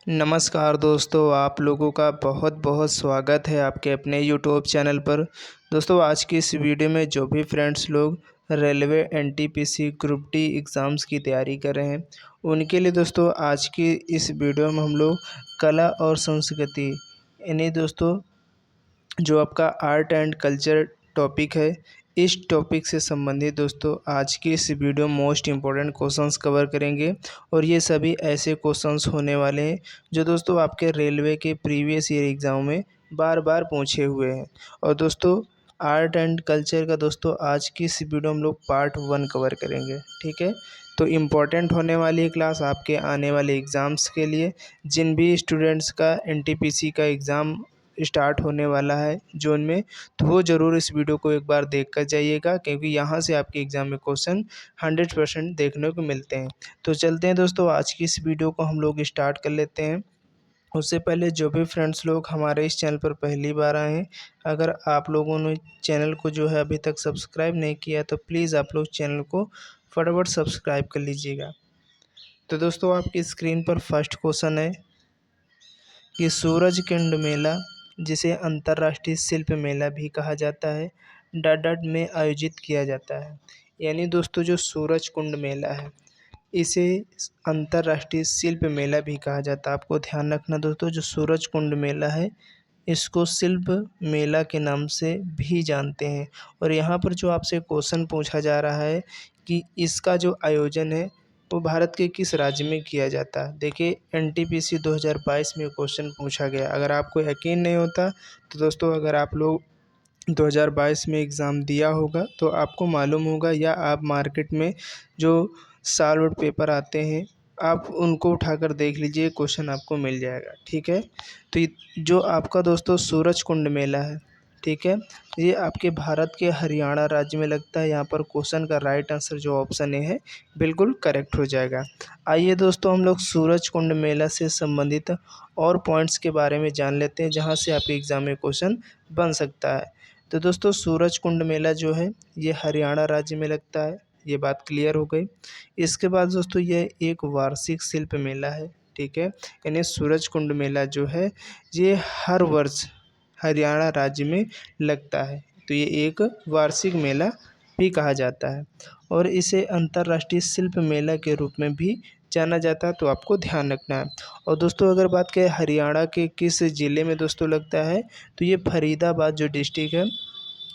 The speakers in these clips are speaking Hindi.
नमस्कार दोस्तों, आप लोगों का बहुत बहुत स्वागत है आपके अपने यूट्यूब चैनल पर। दोस्तों, आज की इस वीडियो में जो भी फ्रेंड्स लोग railway NTPC group D exams की तैयारी कर रहे हैं, उनके लिए दोस्तों आज की इस वीडियो में हम लोग कला और संस्कृति यानी दोस्तों जो आपका आर्ट एंड कल्चर टॉपिक है, इस टॉपिक से संबंधित दोस्तों आज की इस video most important questions cover करेंगे। और ये सभी ऐसे क्वेश्चंस होने वाले हैं जो दोस्तों आपके रेलवे के प्रीवियस ईयर एग्ज़ाम में बार बार पूछे हुए हैं। और दोस्तों आर्ट एंड कल्चर का दोस्तों आज की इस वीडियो हम लोग पार्ट 1 कवर करेंगे, ठीक है। तो इम्पॉर्टेंट होने वाली क्लास आपके आने वाले एग्ज़ाम्स के लिए। जिन भी स्टूडेंट्स का एनटीपीसी का एग्ज़ाम स्टार्ट होने वाला है जून में, तो वो ज़रूर इस वीडियो को एक बार देख कर जाइएगा, क्योंकि यहाँ से आपके एग्ज़ाम में क्वेश्चन 100% देखने को मिलते हैं। तो चलते हैं दोस्तों, आज की इस वीडियो को हम लोग स्टार्ट कर लेते हैं। उससे पहले जो भी फ्रेंड्स लोग हमारे इस चैनल पर पहली बार आए हैं, अगर आप लोगों ने चैनल को जो है अभी तक सब्सक्राइब नहीं किया तो प्लीज़ आप लोग चैनल को फटाफट सब्सक्राइब कर लीजिएगा। तो दोस्तों आपकी स्क्रीन पर फर्स्ट क्वेश्चन है कि सूरज कुंड मेला, जिसे अंतर्राष्ट्रीय शिल्प मेला भी कहा जाता है, डाडा में आयोजित किया जाता है। यानी दोस्तों जो सूरज कुंड मेला है, इसे अंतर्राष्ट्रीय शिल्प मेला भी कहा जाता है। आपको ध्यान रखना दोस्तों, जो सूरज कुंड मेला है इसको शिल्प मेला के नाम से भी जानते हैं। और यहाँ पर जो आपसे क्वेश्चन पूछा जा रहा है कि इसका जो आयोजन है वो भारत के किस राज्य में किया जाता है। देखिए एनटीपीसी 2022 में क्वेश्चन पूछा गया। अगर आपको यकीन नहीं होता तो दोस्तों अगर आप लोग 2022 में एग्ज़ाम दिया होगा तो आपको मालूम होगा, या आप मार्केट में जो सॉल्व पेपर आते हैं आप उनको उठाकर देख लीजिए, क्वेश्चन आपको मिल जाएगा, ठीक है। तो जो आपका दोस्तों सूरज कुंड मेला है, ठीक है, ये आपके भारत के हरियाणा राज्य में लगता है। यहाँ पर क्वेश्चन का राइट आंसर जो ऑप्शन ए है बिल्कुल करेक्ट हो जाएगा। आइए दोस्तों हम लोग सूरज कुंड मेला से संबंधित और पॉइंट्स के बारे में जान लेते हैं, जहाँ से आपके एग्ज़ाम में क्वेश्चन बन सकता है। तो दोस्तों सूरज कुंड मेला जो है ये हरियाणा राज्य में लगता है, ये बात क्लियर हो गई। इसके बाद दोस्तों ये एक वार्षिक शिल्प मेला है, ठीक है। यानी सूरज कुंड मेला जो है ये हर वर्ष हरियाणा राज्य में लगता है, तो ये एक वार्षिक मेला भी कहा जाता है। और इसे अंतर्राष्ट्रीय शिल्प मेला के रूप में भी जाना जाता है, तो आपको ध्यान रखना है। और दोस्तों अगर बात करें हरियाणा के किस ज़िले में दोस्तों लगता है, तो ये फरीदाबाद जो डिस्ट्रिक्ट है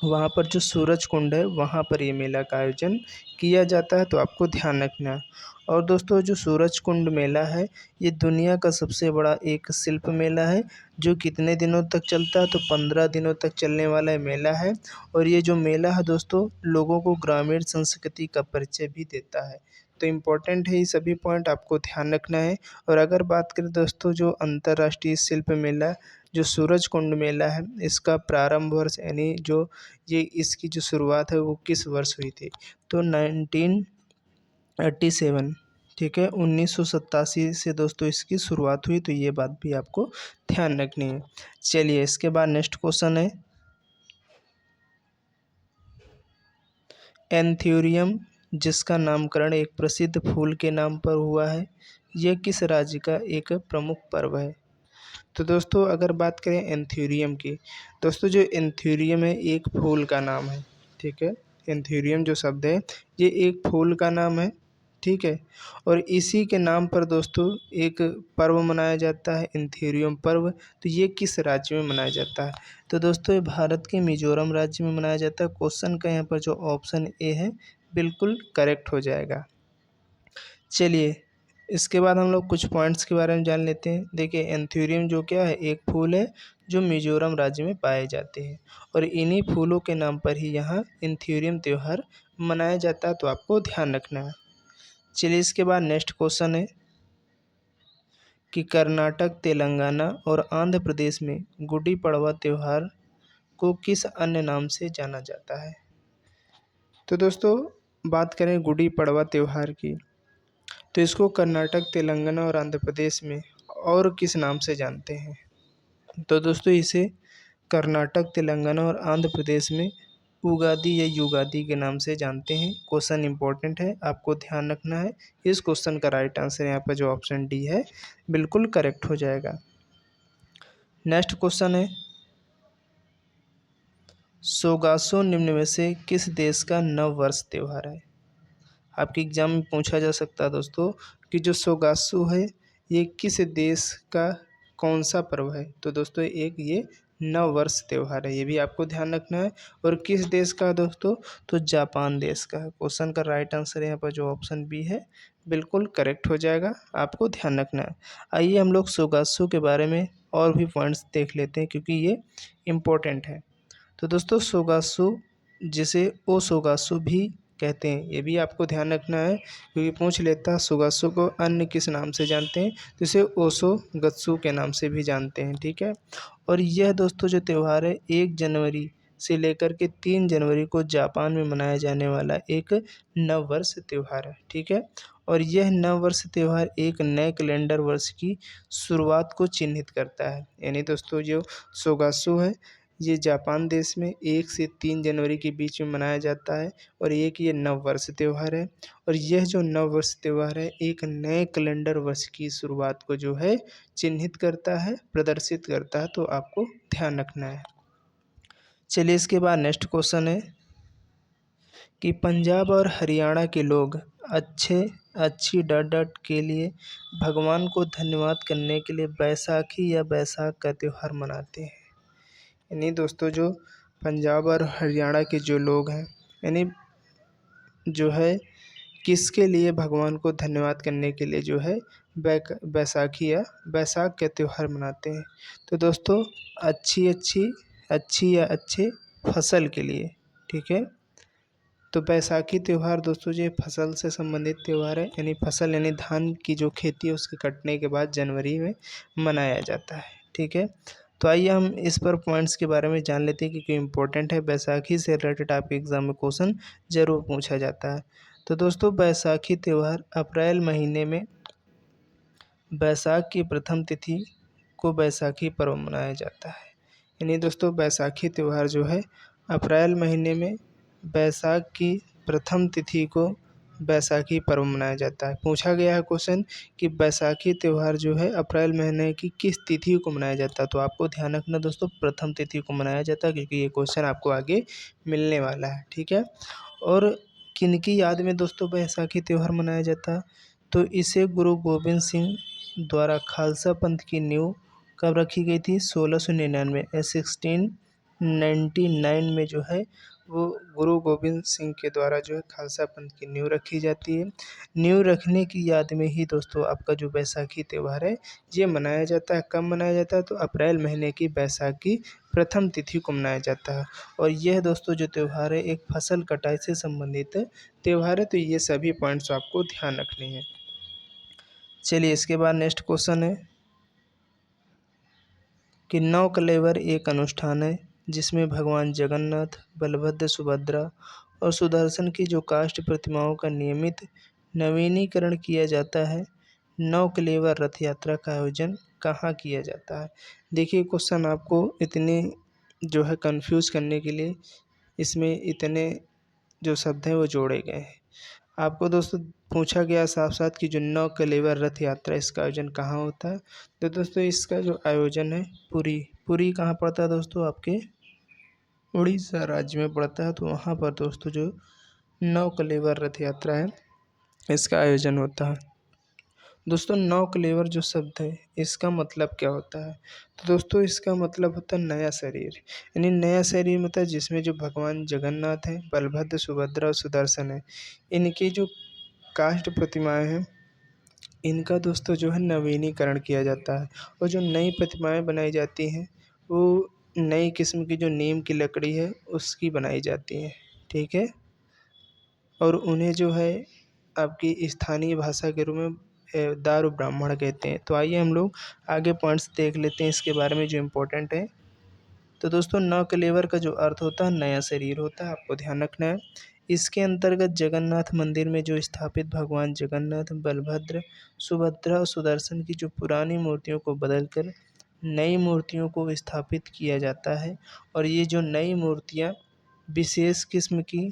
वहाँ पर जो सूरज कुंड है वहाँ पर ये मेला का आयोजन किया जाता है, तो आपको ध्यान रखना है। और दोस्तों जो सूरज कुंड मेला है ये दुनिया का सबसे बड़ा एक शिल्प मेला है, जो कितने दिनों तक चलता है, तो 15 दिनों तक चलने वाला ये मेला है। और ये जो मेला है दोस्तों लोगों को ग्रामीण संस्कृति का परिचय भी देता है। तो इम्पोर्टेंट है, ये सभी पॉइंट आपको ध्यान रखना है। और अगर बात करें दोस्तों जो अंतर्राष्ट्रीय शिल्प मेला जो सूरज कुंड मेला है, इसका प्रारंभ वर्ष यानी जो ये इसकी जो शुरुआत है वो किस वर्ष हुई थी, तो 1987, ठीक है, 1987 से दोस्तों इसकी शुरुआत हुई। तो ये बात भी आपको ध्यान रखनी है। चलिए इसके बाद नेक्स्ट क्वेश्चन है एंथ्यूरियम, जिसका नामकरण एक प्रसिद्ध फूल के नाम पर हुआ है, यह किस राज्य का एक प्रमुख पर्व है। तो दोस्तों अगर बात करें एंथ्यूरियम की, दोस्तों जो एंथ्यूरियम है एक फूल का नाम है, ठीक है। एंथ्यूरियम जो शब्द है ये एक फूल का नाम है, ठीक है। और इसी के नाम पर दोस्तों एक पर्व मनाया जाता है एंथ्यूरियम पर्व। तो ये किस राज्य में मनाया जाता है, तो दोस्तों ये भारत के मिजोरम राज्य में मनाया जाता है। क्वेश्चन का यहाँ पर जो ऑप्शन ए है बिल्कुल करेक्ट हो जाएगा। चलिए इसके बाद हम लोग कुछ पॉइंट्स के बारे में जान लेते हैं। देखिए एंथ्यूरियम जो क्या है एक फूल है जो मिजोरम राज्य में पाए जाते हैं, और इन्हीं फूलों के नाम पर ही यहाँ एंथ्यूरियम त्यौहार मनाया जाता है, तो आपको ध्यान रखना है। चलिए इसके बाद नेक्स्ट क्वेश्चन है कि कर्नाटक, तेलंगाना और आंध्र प्रदेश में गुड्डी पड़वा त्यौहार को किस अन्य नाम से जाना जाता है। तो दोस्तों बात करें गुड्डी पड़वा त्यौहार की, तो इसको कर्नाटक, तेलंगाना और आंध्र प्रदेश में और किस नाम से जानते हैं। तो दोस्तों इसे कर्नाटक, तेलंगाना और आंध्र प्रदेश में उगादि या युगादि के नाम से जानते हैं। क्वेश्चन इंपॉर्टेंट है, आपको ध्यान रखना है। इस क्वेश्चन का राइट आंसर यहाँ पर जो ऑप्शन डी है बिल्कुल करेक्ट हो जाएगा। नेक्स्ट क्वेश्चन है, सोगासो निम्न में से किस देश का नव वर्ष त्योहार है? आपके एग्जाम में पूछा जा सकता है दोस्तों कि जो सोगासु है ये किस देश का कौन सा पर्व है? तो दोस्तों एक ये नव वर्ष त्यौहार है, ये भी आपको ध्यान रखना है। और किस देश का है दोस्तों? तो जापान देश का है। क्वेश्चन का राइट आंसर यहाँ पर जो ऑप्शन बी है बिल्कुल करेक्ट हो जाएगा, आपको ध्यान रखना है। आइए हम लोग सोगासु के बारे में और भी पॉइंट्स देख लेते हैं क्योंकि ये इम्पोर्टेंट है। तो दोस्तों सोगासु जिसे ओसोगासु भी कहते हैं, ये भी आपको ध्यान रखना है क्योंकि पूछ लेता है सोगासु को अन्य किस नाम से जानते हैं, तो इसे ओसोगत्सु के नाम से भी जानते हैं। ठीक है, और यह दोस्तों जो त्यौहार है 1 जनवरी से लेकर के 3 जनवरी को जापान में मनाया जाने वाला एक नव वर्ष त्यौहार है। ठीक है, और यह नव वर्ष त्यौहार एक नए कैलेंडर वर्ष की शुरुआत को चिन्हित करता है। यानी दोस्तों जो सोगासु है ये जापान देश में 1 से 3 जनवरी के बीच में मनाया जाता है और एक ये नव वर्ष त्यौहार है। और यह जो नव वर्ष त्यौहार है एक नए कैलेंडर वर्ष की शुरुआत को जो है चिन्हित करता है, प्रदर्शित करता है, तो आपको ध्यान रखना है। चलिए इसके बाद नेक्स्ट क्वेश्चन है कि पंजाब और हरियाणा के लोग अच्छी डट डट के लिए भगवान को धन्यवाद करने के लिए बैसाखी या बैसाख का त्यौहार मनाते हैं। यानी दोस्तों जो पंजाब और हरियाणा के जो लोग हैं यानी जो है किसके लिए भगवान को धन्यवाद करने के लिए जो है बैसाखी या बैसाख का त्यौहार मनाते हैं। तो दोस्तों अच्छी या अच्छे फसल के लिए। ठीक है, तो बैसाखी त्यौहार दोस्तों ये फसल से संबंधित त्यौहार है, यानी फसल यानी धान की जो खेती है उसके कटने के बाद जनवरी में मनाया जाता है। ठीक है, तो आइए हम इस पर पॉइंट्स के बारे में जान लेते हैं क्योंकि इम्पोर्टेंट है। बैसाखी से रिलेटेड आपके एग्जाम में क्वेश्चन जरूर पूछा जाता है। तो दोस्तों बैसाखी त्यौहार अप्रैल महीने में बैसाख की प्रथम तिथि को बैसाखी पर्व मनाया जाता है। यानी दोस्तों बैसाखी त्यौहार जो है अप्रैल महीने में बैसाख की प्रथम तिथि को बैसाखी पर्व मनाया जाता है। पूछा गया है क्वेश्चन कि बैसाखी त्यौहार जो है अप्रैल महीने की किस तिथि को मनाया जाता है, तो आपको ध्यान रखना दोस्तों प्रथम तिथि को मनाया जाता है क्योंकि ये क्वेश्चन आपको आगे मिलने वाला है। ठीक है, और किनकी याद में दोस्तों बैसाखी त्यौहार मनाया जाता है, तो इसे गुरु गोबिंद सिंह द्वारा खालसा पंथ की नींव कब रखी गई थी? 1699 1699 में जो है वो गुरु गोबिंद सिंह के द्वारा जो है खालसा पंथ की नींव रखी जाती है। नींव रखने की याद में ही दोस्तों आपका जो बैसाखी त्यौहार है ये मनाया जाता है। कब मनाया जाता है? तो अप्रैल महीने की बैसाख की प्रथम तिथि को मनाया जाता है। और यह दोस्तों जो त्यौहार है एक फसल कटाई से संबंधित त्यौहार है, तो ये सभी पॉइंट्स आपको ध्यान रखने हैं। चलिए इसके बाद नेक्स्ट क्वेश्चन है कि नौ कलेवर एक अनुष्ठान है जिसमें भगवान जगन्नाथ, बलभद्र, सुभद्रा और सुदर्शन की जो काष्ठ प्रतिमाओं का नियमित नवीनीकरण किया जाता है। नौ कलेवर रथ यात्रा का आयोजन कहाँ किया जाता है? देखिए क्वेश्चन आपको इतने जो है कंफ्यूज करने के लिए इसमें इतने जो शब्द हैं वो जोड़े गए हैं। आपको दोस्तों पूछा गया साफ साथ कि जो नौ कलेवर रथ यात्रा इसका आयोजन कहाँ होता है, तो दोस्तों इसका जो आयोजन है पुरी कहाँ पड़ता है दोस्तों? आपके उड़ीसा राज्य में पड़ता है। तो वहाँ पर दोस्तों जो नौ कलेवर रथ यात्रा है इसका आयोजन होता है। दोस्तों नौ कलेवर जो शब्द है इसका मतलब क्या होता है? तो दोस्तों इसका मतलब होता है नया शरीर। यानी नया शरीर मतलब जिसमें जो भगवान जगन्नाथ हैं, बलभद्र, सुभद्रा और सुदर्शन है, इनकी जो काष्ठ प्रतिमाएं हैं इनका दोस्तों जो है नवीनीकरण किया जाता है। और जो नई प्रतिमाएं बनाई जाती हैं वो नई किस्म की जो नीम की लकड़ी है उसकी बनाई जाती हैं। ठीक है, और उन्हें जो है आपकी स्थानीय भाषा के रूप में दारू ब्राह्मण कहते हैं। तो आइए हम लोग आगे पॉइंट्स देख लेते हैं इसके बारे में जो इम्पोर्टेंट है। तो दोस्तों नौ कलेवर का जो अर्थ होता है नया शरीर होता है, आपको ध्यान रखना है। इसके अंतर्गत जगन्नाथ मंदिर में जो स्थापित भगवान जगन्नाथ, बलभद्र, सुभद्रा और सुदर्शन की जो पुरानी मूर्तियों को बदलकर नई मूर्तियों को स्थापित किया जाता है। और ये जो नई मूर्तियाँ विशेष किस्म की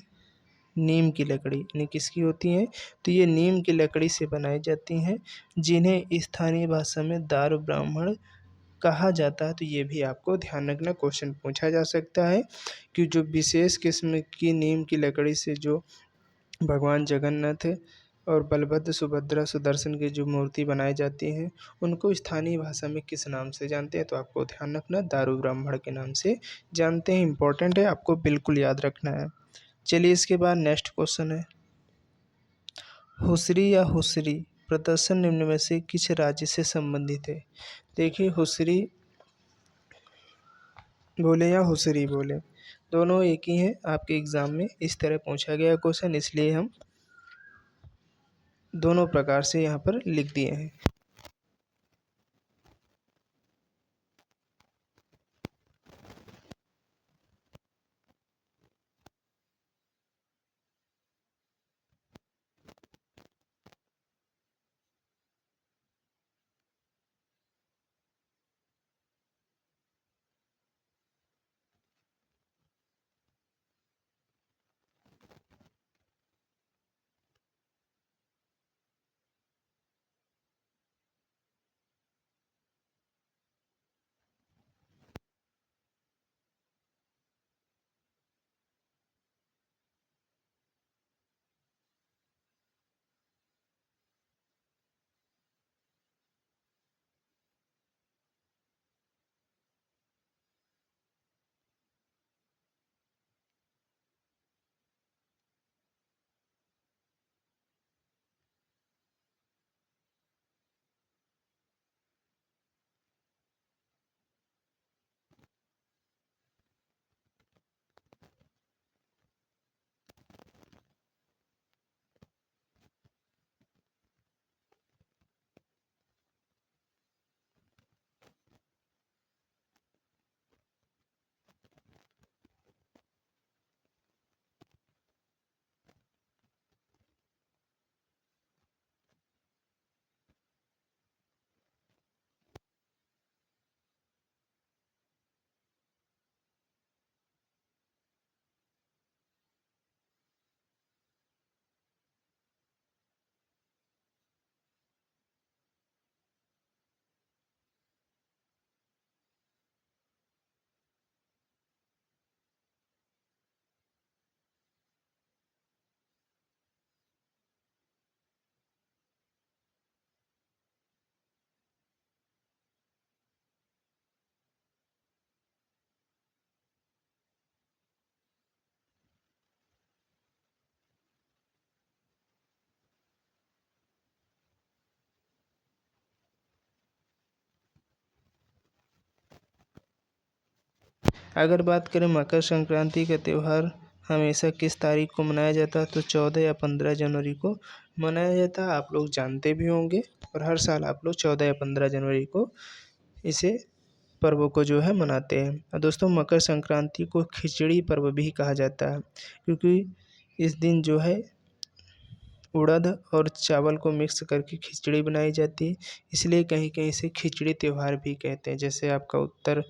नीम की लकड़ी, यानी किसकी होती हैं? तो ये नीम की लकड़ी से बनाई जाती हैं, जिन्हें स्थानीय भाषा में दारू ब्राह्मण कहा जाता है। तो ये भी आपको ध्यान रखना, क्वेश्चन पूछा जा सकता है कि जो विशेष किस्म की नीम की लकड़ी से जो भगवान जगन्नाथ और बलभद्र सुभद्रा सुदर्शन की जो मूर्ति बनाई जाती है, उनको स्थानीय भाषा में किस नाम से जानते हैं? तो आपको ध्यान रखना दारू ब्राह्मण के नाम से जानते हैं। इंपॉर्टेंट है, आपको बिल्कुल याद रखना है। चलिए इसके बाद नेक्स्ट क्वेश्चन है, हुसरी या हुसरी प्रदर्शन निम्न में से किस राज्य से संबंधित है? देखिए हुसरी बोले या हुसरी बोले, दोनों एक ही हैं। आपके एग्जाम में इस तरह पूछा गया क्वेश्चन, इसलिए हम दोनों प्रकार से यहाँ पर लिख दिए हैं। अगर बात करें मकर संक्रांति का त्यौहार हमेशा किस तारीख को मनाया जाता है? तो 14 या 15 जनवरी को मनाया जाता है। आप लोग जानते भी होंगे, और हर साल आप लोग 14 या 15 जनवरी को इसे पर्व को जो है मनाते हैं। और दोस्तों मकर संक्रांति को खिचड़ी पर्व भी कहा जाता है, क्योंकि इस दिन जो है उड़द और चावल को मिक्स करके खिचड़ी बनाई जाती है, इसलिए कहीं कहीं इसे खिचड़ी त्यौहार भी कहते हैं। जैसे आपका उत्तर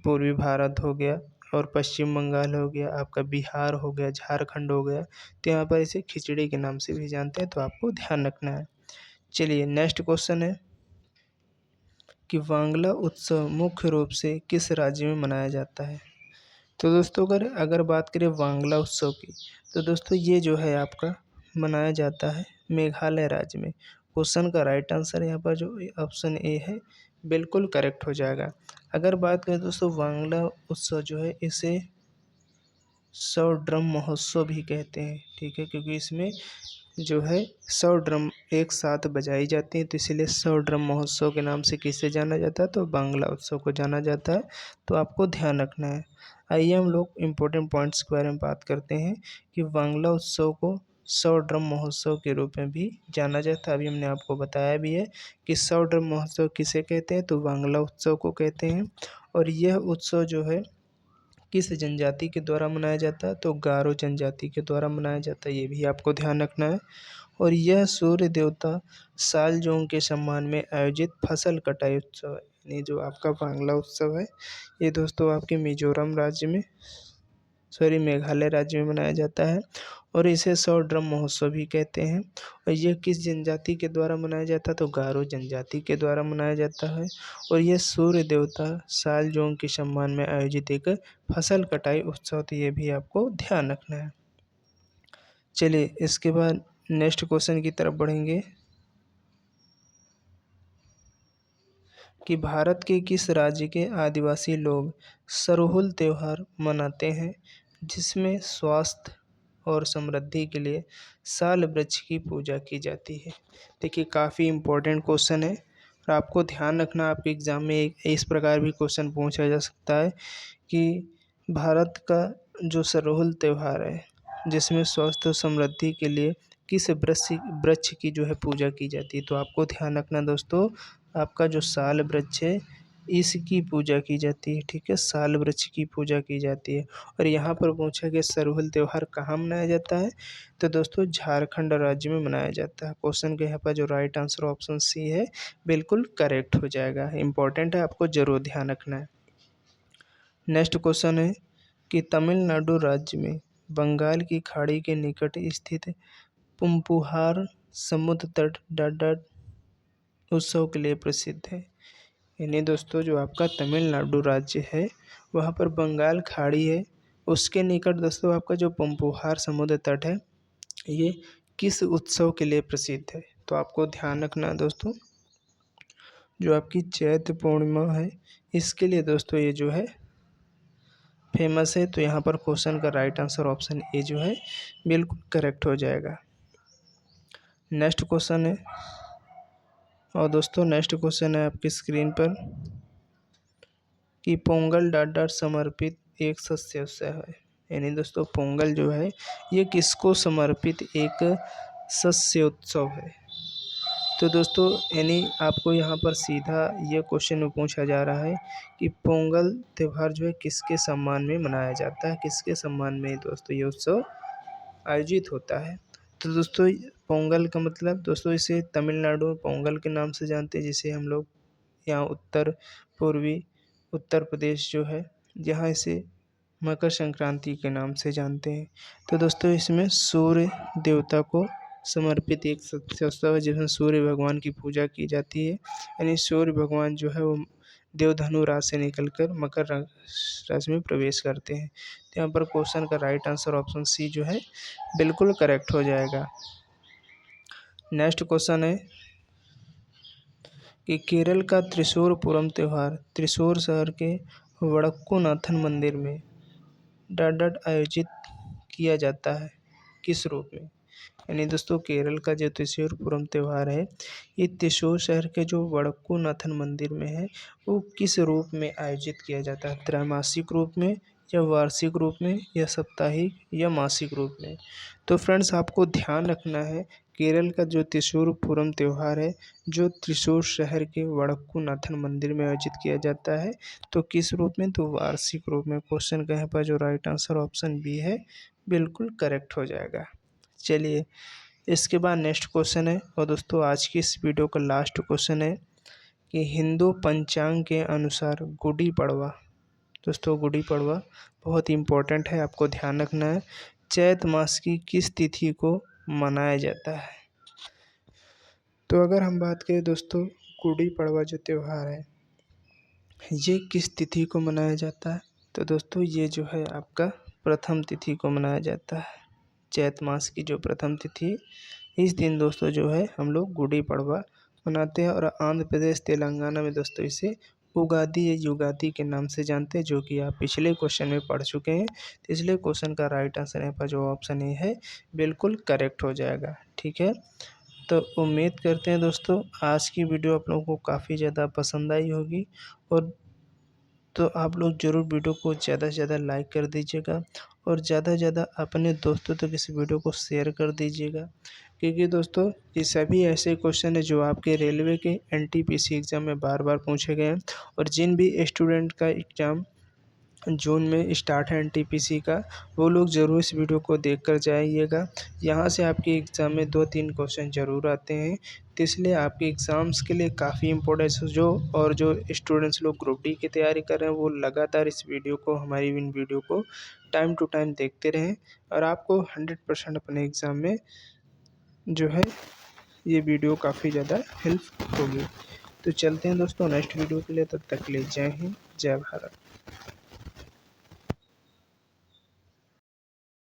पूर्वी भारत हो गया और पश्चिम बंगाल हो गया, आपका बिहार हो गया, झारखंड हो गया, तो यहाँ पर इसे खिचड़ी के नाम से भी जानते हैं, तो आपको ध्यान रखना है। चलिए नेक्स्ट क्वेश्चन है कि वांगला उत्सव मुख्य रूप से किस राज्य में मनाया जाता है? तो दोस्तों अगर अगर बात करें वांगला उत्सव की, तो दोस्तों ये जो है आपका मनाया जाता है मेघालय राज्य में। क्वेश्चन का राइट आंसर यहाँ पर जो ऑप्शन ए है बिल्कुल करेक्ट हो जाएगा। अगर बात करें दोस्तों वांगला उत्सव जो है इसे सौ ड्रम महोत्सव भी कहते हैं, ठीक है, क्योंकि इसमें जो है 100 ड्रम एक साथ बजाई जाती हैं, तो इसीलिए 100 ड्रम महोत्सव के नाम से किसे जाना जाता है? तो बांग्ला उत्सव को जाना जाता है। तो आपको ध्यान रखना है। आइए हम लोग इम्पोर्टेंट पॉइंट्स के बारे में बात करते हैं कि बांग्ला उत्सव को 100 ड्रम महोत्सव के रूप में भी जाना जाता है। अभी हमने आपको बताया भी है कि 100 ड्रम महोत्सव किसे कहते हैं? तो बांग्ला उत्सव को कहते हैं। और यह उत्सव जो है किस जनजाति के द्वारा मनाया जाता है? तो गारो जनजाति के द्वारा मनाया जाता है, ये भी आपको ध्यान रखना है। और यह सूर्य देवता सालजोंग के सम्मान में आयोजित फसल कटाई उत्सव है। ये जो आपका बांग्ला उत्सव है, ये दोस्तों आपके मिजोरम राज्य में मेघालय राज्य में मनाया जाता है और इसे 100 ड्रम महोत्सव भी कहते हैं। और यह किस जनजाति के द्वारा मनाया जाता है? तो गारो जनजाति के द्वारा मनाया जाता है। और यह सूर्य देवता सालजोंग के सम्मान में आयोजित एक फसल कटाई उत्सव, तो ये भी आपको ध्यान रखना है। चलिए इसके बाद नेक्स्ट क्वेश्चन की तरफ बढ़ेंगे कि भारत के किस राज्य के आदिवासी लोग सरहुल त्योहार मनाते हैं, जिसमें स्वास्थ्य और समृद्धि के लिए साल वृक्ष की पूजा की जाती है। देखिए काफ़ी इम्पोर्टेंट क्वेश्चन है और आपको ध्यान रखना, आपके एग्ज़ाम में इस प्रकार भी क्वेश्चन पूछा जा सकता है कि भारत का जो सरहुल त्यौहार है, जिसमें स्वास्थ्य और समृद्धि के लिए किस वृक्ष वृक्ष की जो है पूजा की जाती है। तो आपको ध्यान रखना दोस्तों, आपका जो साल वृक्ष है इसकी पूजा की जाती है। ठीक है, साल वृक्ष की पूजा की जाती है। और यहाँ पर पूछा गया सरहुल त्यौहार कहाँ मनाया जाता है, तो दोस्तों झारखंड राज्य में मनाया जाता है। क्वेश्चन के यहाँ पर जो राइट आंसर ऑप्शन सी है बिल्कुल करेक्ट हो जाएगा। इंपॉर्टेंट है, आपको जरूर ध्यान रखना है। नेक्स्ट क्वेश्चन है कि तमिलनाडु राज्य में बंगाल की खाड़ी के निकट स्थित पुम्पुहार समुद्र तट डाडा उत्सव के लिए प्रसिद्ध है। यानी दोस्तों जो आपका तमिलनाडु राज्य है वहाँ पर बंगाल खाड़ी है, उसके निकट दोस्तों आपका जो पुम्पुहार समुद्र तट है ये किस उत्सव के लिए प्रसिद्ध है। तो आपको ध्यान रखना है दोस्तों, जो आपकी चैत्र पूर्णिमा है इसके लिए दोस्तों ये जो है फेमस है। तो यहाँ पर क्वेश्चन का राइट आंसर ऑप्शन ए जो है बिल्कुल करेक्ट हो जाएगा। नेक्स्ट क्वेश्चन है, और दोस्तों नेक्स्ट क्वेश्चन है आपकी स्क्रीन पर कि पोंगल डाडा समर्पित एक शस्य उत्सव है। यानी दोस्तों पोंगल जो है ये किसको समर्पित एक शस्य उत्सव है। तो दोस्तों यानी आपको यहाँ पर सीधा ये क्वेश्चन में पूछा जा रहा है कि पोंगल त्यौहार जो है किसके सम्मान में मनाया जाता है, किसके सम्मान में दोस्तों ये उत्सव आयोजित होता है। तो दोस्तों पोंगल का मतलब दोस्तों इसे तमिलनाडु में पोंगल के नाम से जानते हैं, जिसे हम लोग यहाँ पूर्वी उत्तर प्रदेश जो है यहाँ इसे मकर संक्रांति के नाम से जानते हैं। तो दोस्तों इसमें सूर्य देवता को समर्पित एक उत्सव है, जिसमें सूर्य भगवान की पूजा की जाती है। यानी सूर्य भगवान जो है वो देवधनु राशि से निकलकर मकर राशि में प्रवेश करते हैं। तो यहाँ पर क्वेश्चन का राइट आंसर ऑप्शन सी जो है बिल्कुल करेक्ट हो जाएगा। नेक्स्ट क्वेश्चन है कि केरल का त्रिशूर पूरम त्यौहार त्रिशूर शहर के वड़क्कूनाथन मंदिर में डाडा आयोजित किया जाता है, किस रूप में। यानी दोस्तों केरल का जो त्रिशूर पूरम त्यौहार है ये त्रिशूर शहर के जो वड़क्कूनाथन मंदिर में है वो किस रूप में आयोजित किया जाता है, त्रैमासिक रूप में या वार्षिक रूप में या साप्ताहिक या मासिक रूप में। तो फ्रेंड्स आपको ध्यान रखना है, केरल का जो त्रिशूर पूरम त्यौहार है जो त्रिशूर शहर के वड़क्कूनाथन मंदिर में आयोजित किया जाता है, तो किस रूप में, तो वार्षिक रूप में। क्वेश्चन का यहाँ पर जो राइट आंसर ऑप्शन बी है बिल्कुल करेक्ट हो जाएगा। चलिए इसके बाद नेक्स्ट क्वेश्चन है, और दोस्तों आज की इस वीडियो का लास्ट क्वेश्चन है कि हिंदू पंचांग के अनुसार गुड़ी पड़वा, दोस्तों गुड़ी पड़वा बहुत इम्पोर्टेंट है, आपको ध्यान रखना है, चैत मास की किस तिथि को मनाया जाता है। तो अगर हम बात करें दोस्तों गुड़ी पड़वा जो त्यौहार है ये किस तिथि को मनाया जाता है, तो दोस्तों ये जो है आपका प्रथम तिथि को मनाया जाता है। चैत मास की जो प्रथम तिथि इस दिन दोस्तों जो है हम लोग गुड़ी पड़वा मनाते हैं। और आंध्र प्रदेश तेलंगाना में दोस्तों इसे उगादी या युगादी के नाम से जानते हैं, जो कि आप पिछले क्वेश्चन में पढ़ चुके हैं। तो इसलिए क्वेश्चन का राइट आंसर यहाँ पर जो ऑप्शन ए है बिल्कुल करेक्ट हो जाएगा। ठीक है, तो उम्मीद करते हैं दोस्तों आज की वीडियो आप लोगों को काफ़ी ज़्यादा पसंद आई होगी, और तो आप लोग ज़रूर वीडियो को ज़्यादा से ज़्यादा लाइक कर दीजिएगा और ज़्यादा से ज़्यादा अपने दोस्तों तक इस वीडियो को शेयर कर दीजिएगा, क्योंकि दोस्तों ये सभी ऐसे क्वेश्चन है जो आपके रेलवे के एनटीपीसी एग्ज़ाम में बार बार पूछे गए हैं। और जिन भी स्टूडेंट का एग्ज़ाम जून में स्टार्ट है एनटीपीसी का, वो लोग ज़रूर इस वीडियो को देख कर जाइएगा। यहाँ से आपके एग्ज़ाम में 2-3 क्वेश्चन ज़रूर आते हैं, तो इसलिए आपके एग्ज़ाम्स के लिए काफ़ी इम्पोर्टेंस जो स्टूडेंट्स लोग ग्रुप डी की तैयारी कर रहे हैं वो लगातार इस वीडियो को, हमारी इन वीडियो को टाइम टू टाइम देखते रहें और आपको 100% अपने एग्ज़ाम में जो है ये वीडियो काफ़ी ज़्यादा हेल्प होगी। तो चलते हैं दोस्तों नेक्स्ट वीडियो के लिए, तब तक के लिए जय हिंद, जय भारत।